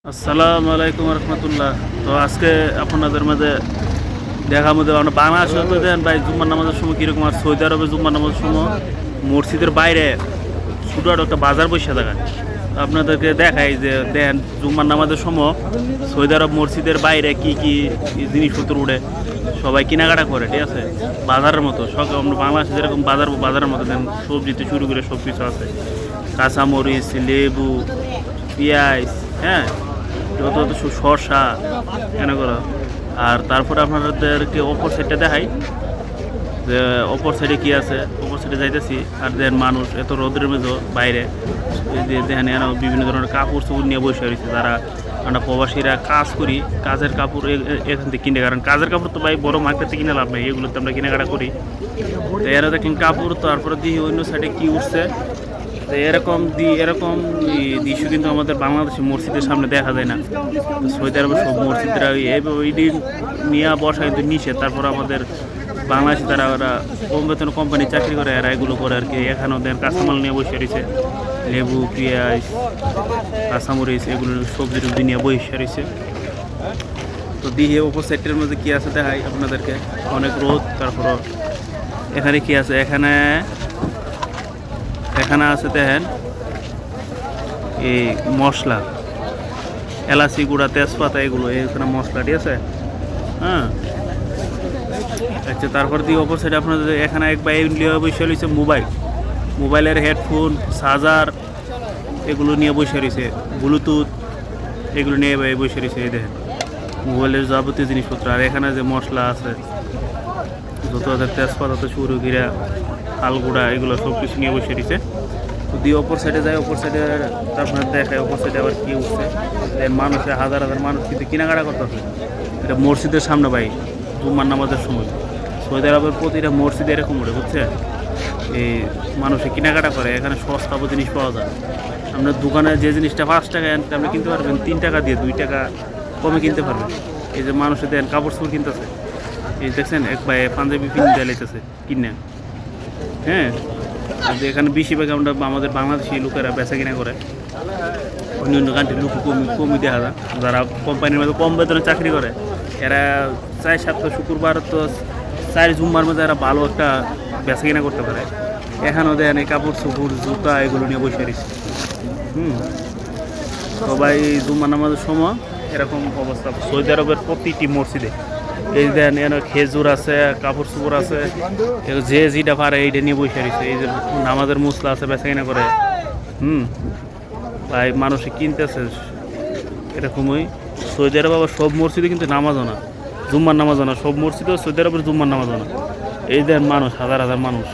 আসসালামু আলাইকুম রহমতুল্লাহ। তো আজকে আপনাদের মাঝে দেখা মধ্যে আমরা বাংলাদেশে তো দেখেন ভাই জুম্মার নামাজের সময় কীরকম, আর সৌদি আরবে জুম্মার নামাজের সময় মসজিদের বাইরে ছোটো একটা বাজার বসে থাকে। আপনাদেরকে দেখাই যে দেখেন জুম্মার নামাজের সময় সৌদি আরব মসজিদের বাইরে কি কি জিনিসপত্র উঠে সবাই কেনাকাটা করে, ঠিক আছে, বাজারের মতো। সব আমরা বাংলাদেশে যেরকম বাজারের মতো দেন সবজিতে শুরু করে সব কিছু আছে, কাঁচামরিচ, লেবু, পেঁয়াজ, হ্যাঁ, যত শসা কেন করো। আর তারপরে আপনাদেরকে অপর সাইডটা দেখাই যে অপর সাইডে কী আছে। অপর সাইডে যাইতেছি আর দেখেন মানুষ এত রোদের মেঝো বাইরে দেখেন এরা বিভিন্ন ধরনের কাপড় চোপড় নিয়ে বসে রয়েছে। তারা আমরা প্রবাসীরা কাজ করি, কাজের কাপড় এখান থেকে কিনে, কারণ কাজের কাপড় তো ভাই বড় মার্কেট থেকে কিনে লাভ নেই, এগুলোতে আমরা কেনাকাটা করি। তো এরা দেখলেন কাপড়, তারপরে দিয়ে অন্য সাইডে কী উঠছে। তো এরকম দৃশ্য কিন্তু আমাদের বাংলাদেশে মসজিদের সামনে দেখা যায় না। তো সৌদি আরবের সব মসজিদরা ওই দিন নিয়ে বসা কিন্তু নিষেধ। তারপর আমাদের বাংলাদেশে তারা ওরা কম বেতন কোম্পানি চাকরি করে, এরা এগুলো করে আর কি। এখানেও দেন কাঁচামাল নিয়ে বসে রয়েছে, লেবু, পেঁয়াজ, কাঁচামরিচ, এগুলো সবজি টবজি নিয়ে বসে রয়েছে। তো দিয়ে ওপর সাইডের মধ্যে কী আছে দেখাই আপনাদেরকে, অনেক রোদ। তারপর এখানে কি আছে, এখানে আছে দেখেন এই মশলা, এলাচি গুঁড়া, তেজপাতা, এগুলো এখানে মশলা, ঠিক আছে, হ্যাঁ। আচ্ছা, তারপর দিয়ে অপর সাইডে আপনাদের এখানে এক ভাই বসে রয়েছে মোবাইলের হেডফোন, চার্জার, এগুলো নিয়ে বসে রয়েছে, ব্লুটুথ, এগুলো নিয়ে ভাই বসে রয়েছে। এই দেখেন মোবাইলের যাবতীয় জিনিসপত্র। আর এখানে যে মশলা আছে যত ওদের তেজপাতা তো শুরু করে আলগুড়া, এগুলো সব কিছু নিয়ে বসে রয়েছে। তো দিয়ে অপর সাইডে যায়, অপর সাইডে আপনার দেখায় অপর সাইডে আবার কী উঠছে। মানুষের হাজার হাজার মানুষ কিন্তু কেনাকাটা করতেছে। এটা মসজিদের সামনে ভাই জুম্মার নামাজের সময় সৌদি আরবের প্রতিটা মসজিদে এরকম ওঠে, বুঝছে। এই মানুষে কেনাকাটা করে, এখানে সস্তা জিনিস পাওয়া যায়। আপনার দোকানে যে জিনিসটা 5 টাকায় আনতে আপনি কিনতে পারবেন 3 টাকা দিয়ে, 2 টাকা কমে কিনতে পারবেন। এই যে মানুষে দেন কাপড় চোপড় কিনতেছে, এই দেখছেন এক ভাই পাঞ্জাবি কিনে লাইতেছে কিনে, হ্যাঁ। এখানে বেশিরভাগ আমরা আমাদের বাংলাদেশি লোকেরা বেচা কিনা করে, অন্য অন্য কান্ট্রির লোক কমই দেখা যায়। যারা কোম্পানির মধ্যে কম বেতনে চাকরি করে এরা 4 সপ্তাহ শুক্রবার তো 4 জুম্মার মধ্যে এরা ভালো একটা বেচা কিনা করতে পারে। এখানেও দেন এই কাপড় চোপড়, জুতা, এগুলো নিয়ে বসে রয়েছে। সবাই জুম্মার নামাজের সময় এরকম অবস্থা সৌদি আরবের প্রতিটি মসজিদে। এই দেন এর খেজুর আছে, কাপড় চোপড় আছে, যে যেটা পারে এইটা নিয়ে বসে রয়েছে। এই যে নামাজের মুসলা আছে, বেচা কিনা করে। ভাই মানুষে কিনতেছে এরকমই। সৌদি আরব আবার সব মসজিদে কিন্তু নামাজও না, জুম্মার নামাজও না, সব মসজিদেও সৌদি আরবের জুম্মার নামাজও না। এই দেন মানুষ, হাজার হাজার মানুষ।